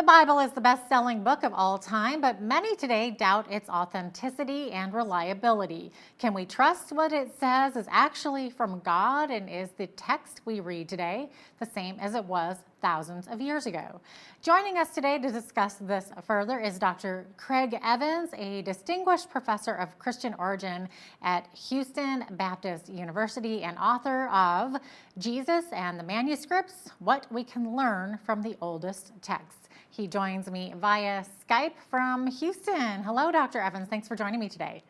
The Bible is the best-selling book of all time, but many today doubt its authenticity and reliability. Can we trust what it says is actually from God, and is the text we read today the same as it was thousands of years ago? Joining us today to discuss this further is Dr. Craig Evans, a distinguished professor of Christian origin at Houston Baptist University and author of Jesus and the Manuscripts: What We Can Learn from the Oldest Texts. He joins me via Skype from Houston. Hello, Dr. Evans. Thanks for joining me today.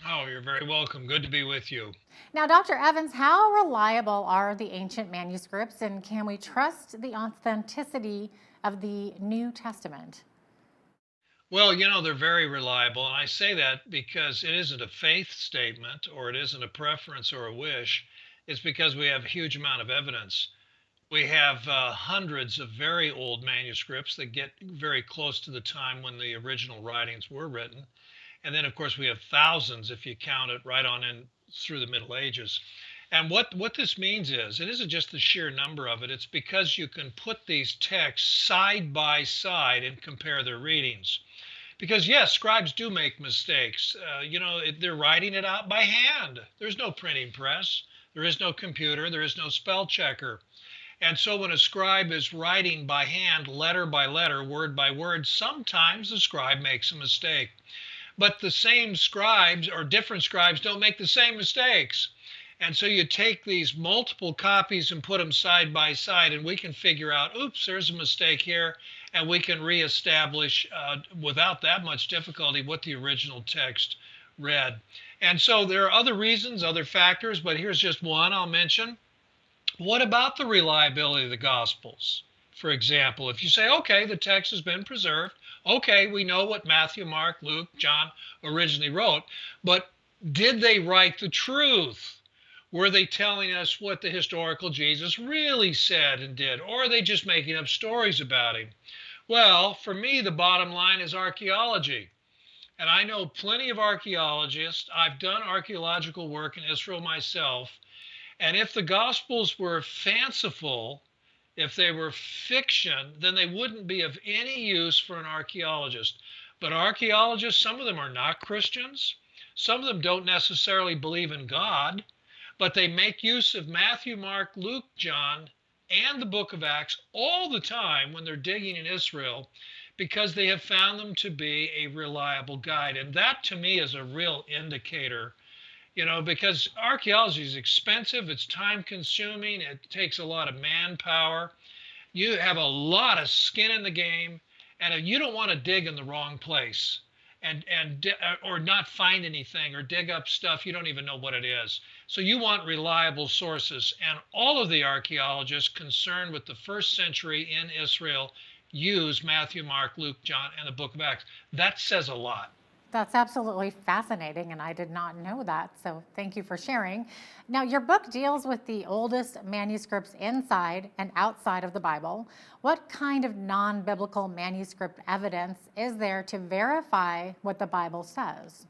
Oh, you're very welcome. Good to be with you. Now, Dr. Evans, how reliable are the ancient manuscripts, and can we trust the authenticity of the New Testament? Well, they're very reliable. And I say that because it isn't a faith statement or it isn't a preference or a wish. It's because we have a huge amount of evidence. We have hundreds of very old manuscripts that get very close to the time when the original writings were written. And then, of course, we have thousands if you count it right on in through the Middle Ages. And what this means is, it isn't just the sheer number of it, it's because you can put these texts side by side and compare their readings. Because, yes, scribes do make mistakes. They're writing it out by hand. There's no printing press, there is no computer, there is no spell checker. And so when a scribe is writing by hand, letter by letter, word by word, sometimes the scribe makes a mistake. But the same scribes or different scribes don't make the same mistakes. And so you take these multiple copies and put them side by side, and we can figure out, oops, there's a mistake here, and we can reestablish without that much difficulty what the original text read. And so there are other reasons, other factors, but here's just one I'll mention. What about the reliability of the Gospels? For example, if you say, okay, the text has been preserved, okay, we know what Matthew, Mark, Luke, John originally wrote, but did they write the truth? Were they telling us what the historical Jesus really said and did, or are they just making up stories about him? Well, for me, the bottom line is archaeology. And I know plenty of archaeologists. I've done archaeological work in Israel myself. And if the Gospels were fanciful, if they were fiction, then they wouldn't be of any use for an archaeologist. But archaeologists, some of them are not Christians. Some of them don't necessarily believe in God, but they make use of Matthew, Mark, Luke, John, and the book of Acts all the time when they're digging in Israel, because they have found them to be a reliable guide. And that, to me, is a real indicator. Because archaeology is expensive, it's time consuming, it takes a lot of manpower. You have a lot of skin in the game, and you don't want to dig in the wrong place or not find anything or dig up stuff you don't even know what it is. So you want reliable sources. And all of the archaeologists concerned with the first century in Israel use Matthew, Mark, Luke, John, and the book of Acts. That says a lot. That's absolutely fascinating, and I did not know that, so thank you for sharing. Now, your book deals with the oldest manuscripts inside and outside of the Bible. What kind of non-biblical manuscript evidence is there to verify what the Bible says?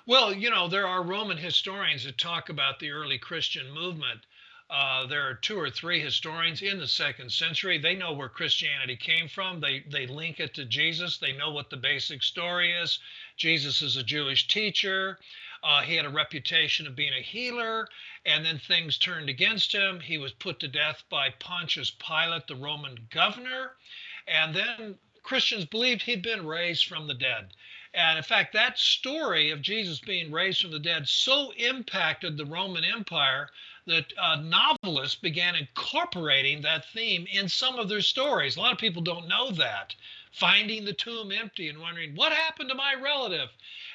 Well, there are Roman historians that talk about the early Christian movement. There are two or three historians in the second century. They know where Christianity came from. They link it to Jesus. They know what the basic story is. Jesus is a Jewish teacher. He had a reputation of being a healer, and then things turned against him. He was put to death by Pontius Pilate, the Roman governor. And then Christians believed he'd been raised from the dead. And in fact, that story of Jesus being raised from the dead so impacted the Roman Empire that novelists began incorporating that theme in some of their stories. A lot of people don't know that. Finding the tomb empty and wondering, what happened to my relative?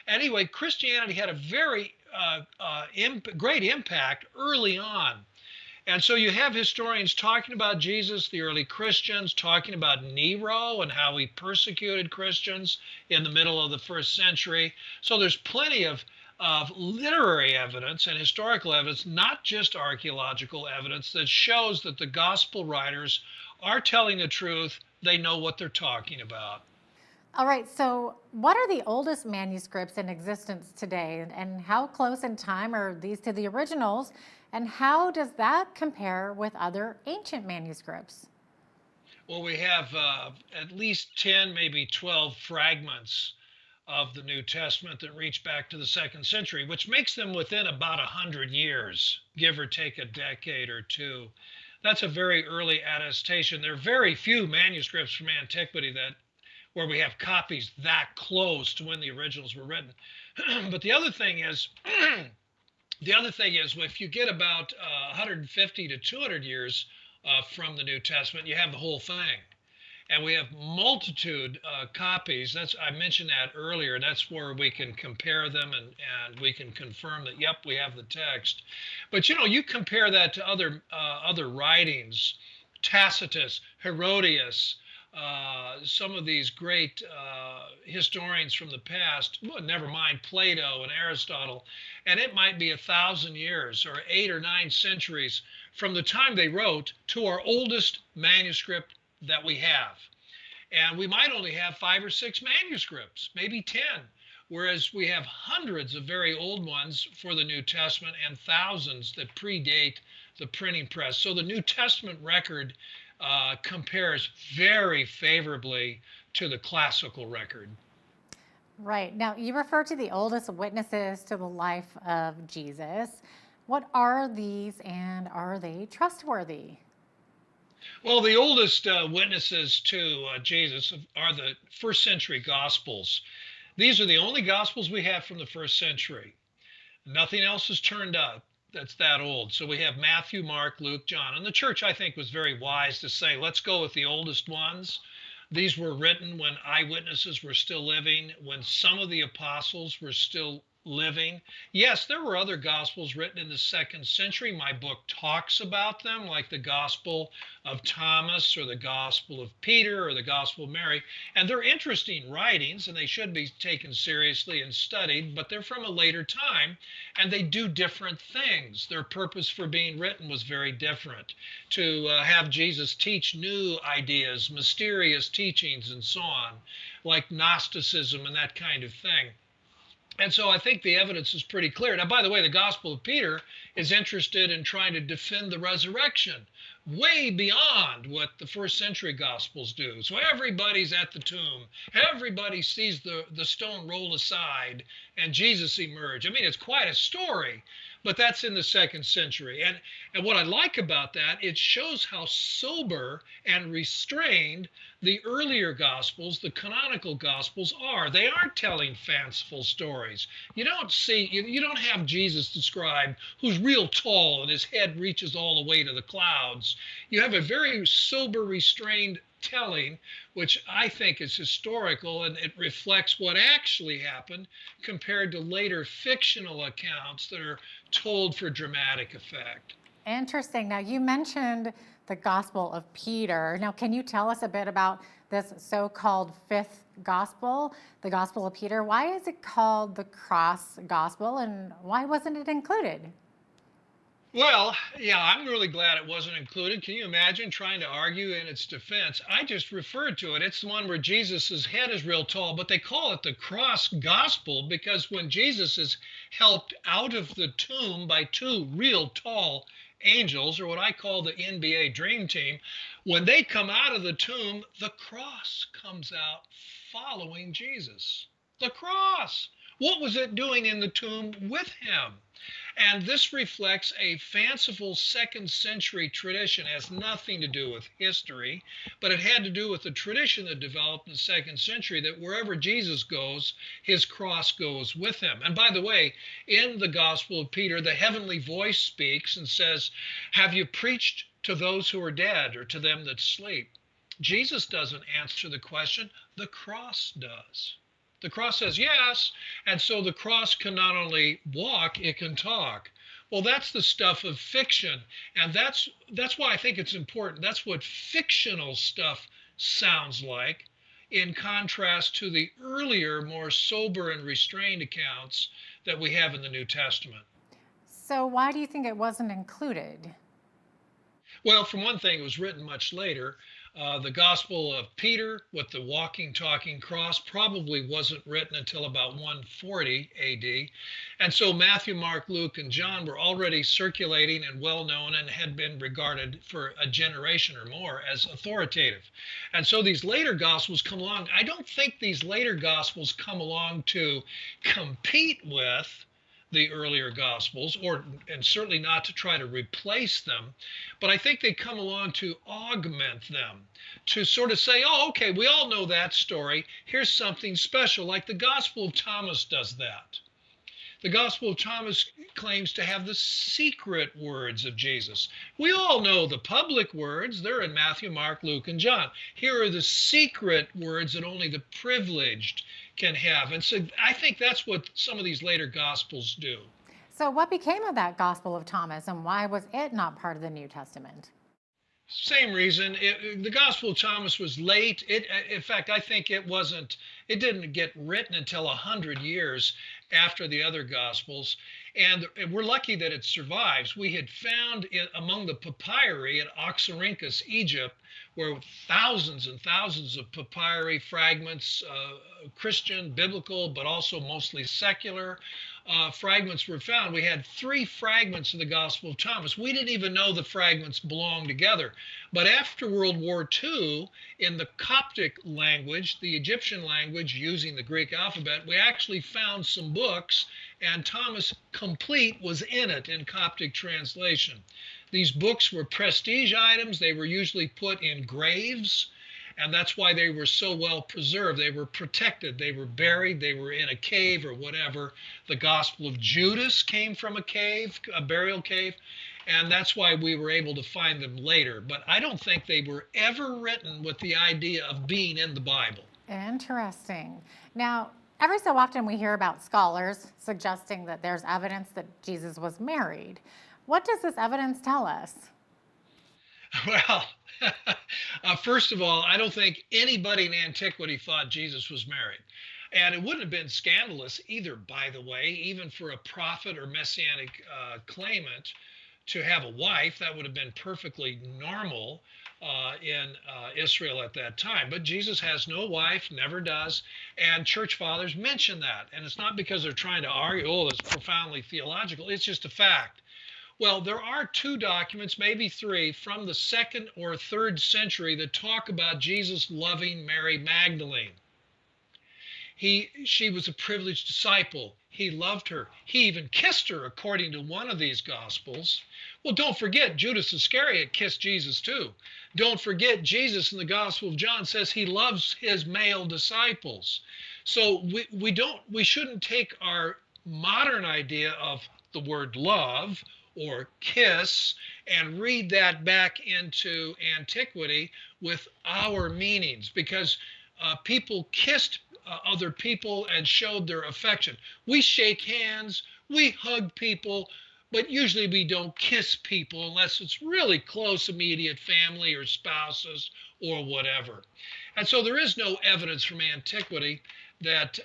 Anyway, Christianity had a very great impact early on. And so you have historians talking about Jesus, the early Christians, talking about Nero and how he persecuted Christians in the middle of the first century. So there's plenty of literary evidence and historical evidence, not just archaeological evidence, that shows that the gospel writers are telling the truth. They know what they're talking about. All right, so what are the oldest manuscripts in existence today, and how close in time are these to the originals, and how does that compare with other ancient manuscripts? Well, we have at least 10, maybe 12 fragments of the New Testament that reach back to the second century, which makes them within about 100 years, give or take a decade or two. That's a very early attestation. There are very few manuscripts from antiquity that where we have copies that close to when the originals were written. But the other thing is, if you get about 150 to 200 years from the New Testament, you have the whole thing. And we have multitude copies. That's I mentioned that earlier. That's where we can compare them and we can confirm that yep, we have the text. But you compare that to other writings, Tacitus, Herodias, some of these great historians from the past. Well, never mind Plato and Aristotle, and it might be 1,000 years or 8 or 9 centuries from the time they wrote to our oldest manuscript that we have. And we might only have 5 or 6 manuscripts, maybe 10, whereas we have hundreds of very old ones for the New Testament and thousands that predate the printing press. So the New Testament record compares very favorably to the classical record. Right. Now, you refer to the oldest witnesses to the life of Jesus. What are these and are they trustworthy? Well, the oldest witnesses to Jesus are the first century Gospels. These are the only Gospels we have from the first century. Nothing else is turned up that's that old. So we have Matthew, Mark, Luke, John. And the church, I think, was very wise to say, let's go with the oldest ones. These were written when eyewitnesses were still living, when some of the apostles were still living. Yes, there were other gospels written in the second century. My book talks about them, like the Gospel of Thomas or the Gospel of Peter or the Gospel of Mary. And they're interesting writings and they should be taken seriously and studied, but they're from a later time and they do different things. Their purpose for being written was very different. To have Jesus teach new ideas, mysterious teachings, and so on, like Gnosticism and that kind of thing. And so I think the evidence is pretty clear. Now, by the way, the Gospel of Peter is interested in trying to defend the resurrection way beyond what the first century Gospels do. So everybody's at the tomb. Everybody sees the stone roll aside and Jesus emerge. I mean, it's quite a story, but that's in the second century. And what I like about that, it shows how sober and restrained the earlier Gospels, the canonical Gospels, are. They aren't telling fanciful stories. You don't have Jesus described who's real tall and his head reaches all the way to the clouds. You have a very sober, restrained telling, which I think is historical and it reflects what actually happened compared to later fictional accounts that are told for dramatic effect. Interesting. Now, you mentioned the Gospel of Peter. Now, can you tell us a bit about this so-called fifth gospel, the Gospel of Peter? Why is it called the cross gospel and why wasn't it included? Well, yeah, I'm really glad it wasn't included. Can you imagine trying to argue in its defense? I just referred to it. It's the one where Jesus's head is real tall, but they call it the cross gospel because when Jesus is helped out of the tomb by two real tall angels, or what I call the NBA dream team, when they come out of the tomb, the cross comes out following Jesus. The cross. What was it doing in the tomb with him? And this reflects a fanciful second century tradition. It has nothing to do with history, but it had to do with the tradition that developed in the second century that wherever Jesus goes, his cross goes with him. And by the way, in the Gospel of Peter, the heavenly voice speaks and says, have you preached to those who are dead or to them that sleep? Jesus doesn't answer the question, the cross does. The cross says yes, and so the cross can not only walk, it can talk. Well, that's the stuff of fiction, and that's why I think it's important. That's what fictional stuff sounds like, in contrast to the earlier, more sober and restrained accounts that we have in the New Testament. So, why do you think it wasn't included? Well, for one thing, it was written much later. The Gospel of Peter with the walking, talking cross probably wasn't written until about 140 AD. And so Matthew, Mark, Luke, and John were already circulating and well known and had been regarded for a generation or more as authoritative. And so these later Gospels come along. I don't think these later Gospels come along to compete with the earlier gospels, and certainly not to try to replace them, but I think they come along to augment them, to sort of say, oh, okay, we all know that story. Here's something special, like the Gospel of Thomas does that. The Gospel of Thomas claims to have the secret words of Jesus. We all know the public words. They're in Matthew, Mark, Luke, and John. Here are the secret words that only the privileged can have. And so I think that's what some of these later Gospels do. So, what became of that Gospel of Thomas, and why was it not part of the New Testament? Same reason. The Gospel of Thomas was late. In fact, I think it wasn't. It didn't get written until 100 years after the other Gospels, and we're lucky that it survives. We had found it among the papyri at Oxyrhynchus, Egypt, where thousands and thousands of papyri fragments, Christian, biblical, but also mostly secular, fragments were found. We had 3 fragments of the Gospel of Thomas. We didn't even know the fragments belonged together. But after World War II, in the Coptic language, the Egyptian language using the Greek alphabet, we actually found some books, and Thomas Complete was in it in Coptic translation. These books were prestige items. They were usually put in graves, and that's why they were so well preserved. They were protected. They were buried. They were in a cave or whatever. The Gospel of Judas came from a cave, a burial cave, and that's why we were able to find them later. But I don't think they were ever written with the idea of being in the Bible. Interesting. Now, every so often we hear about scholars suggesting that there's evidence that Jesus was married. What does this evidence tell us? Well, first of all, I don't think anybody in antiquity thought Jesus was married. And it wouldn't have been scandalous either, by the way, even for a prophet or messianic claimant to have a wife. That would have been perfectly normal in Israel at that time. But Jesus has no wife, never does. And church fathers mention that. And it's not because they're trying to argue, oh, it's profoundly theological. It's just a fact. Well, there are 2 documents, maybe 3, from the 2nd or 3rd century that talk about Jesus loving Mary Magdalene. She was a privileged disciple. He loved her. He even kissed her, according to one of these Gospels. Well, don't forget, Judas Iscariot kissed Jesus too. Don't forget, Jesus in the Gospel of John says he loves his male disciples. So we shouldn't take our modern idea of the word love or kiss and read that back into antiquity with our meanings, because people kissed other people and showed their affection. We shake hands, we hug people, but usually we don't kiss people unless it's really close, immediate family or spouses or whatever. And so there is no evidence from antiquity that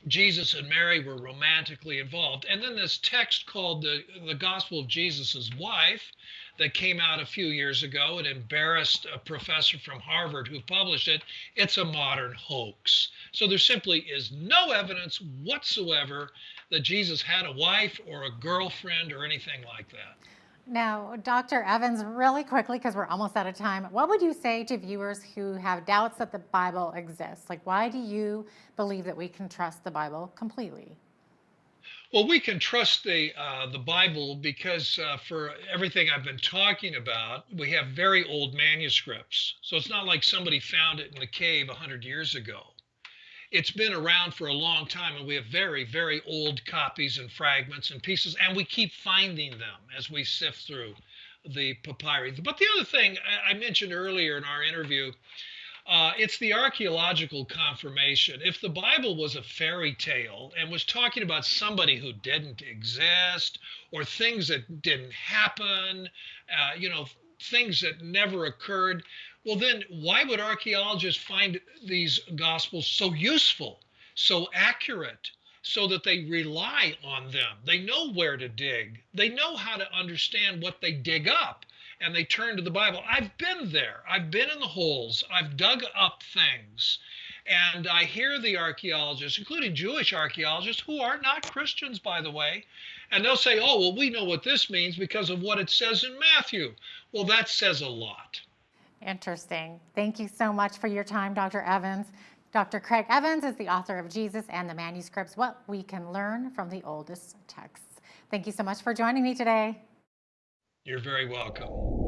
Jesus and Mary were romantically involved. And then this text called the Gospel of Jesus' Wife that came out a few years ago and embarrassed a professor from Harvard who published it. It's a modern hoax. So there simply is no evidence whatsoever that Jesus had a wife or a girlfriend or anything like that. Now, Dr. Evans, really quickly, because we're almost out of time, what would you say to viewers who have doubts that the Bible exists? Like, why do you believe that we can trust the Bible completely? Well, we can trust the Bible because for everything I've been talking about, we have very old manuscripts. So it's not like somebody found it in the cave 100 years ago. It's been around for a long time, and we have very, very old copies and fragments and pieces, and we keep finding them as we sift through the papyri. But the other thing I mentioned earlier in our interview, it's the archaeological confirmation. If the Bible was a fairy tale and was talking about somebody who didn't exist or things that didn't happen, things that never occurred, well, then why would archaeologists find these Gospels so useful, so accurate, so that they rely on them? They know where to dig. They know how to understand what they dig up. and they turn to the Bible. I've been there. I've been in the holes. I've dug up things. And I hear the archaeologists, including Jewish archaeologists, who are not Christians, by the way, and they'll say, oh, well, we know what this means because of what it says in Matthew. Well, that says a lot. Interesting. Thank you so much for your time, Dr. Evans. Dr. Craig Evans is the author of Jesus and the Manuscripts, What We Can Learn from the Oldest Texts. Thank you so much for joining me today. You're very welcome.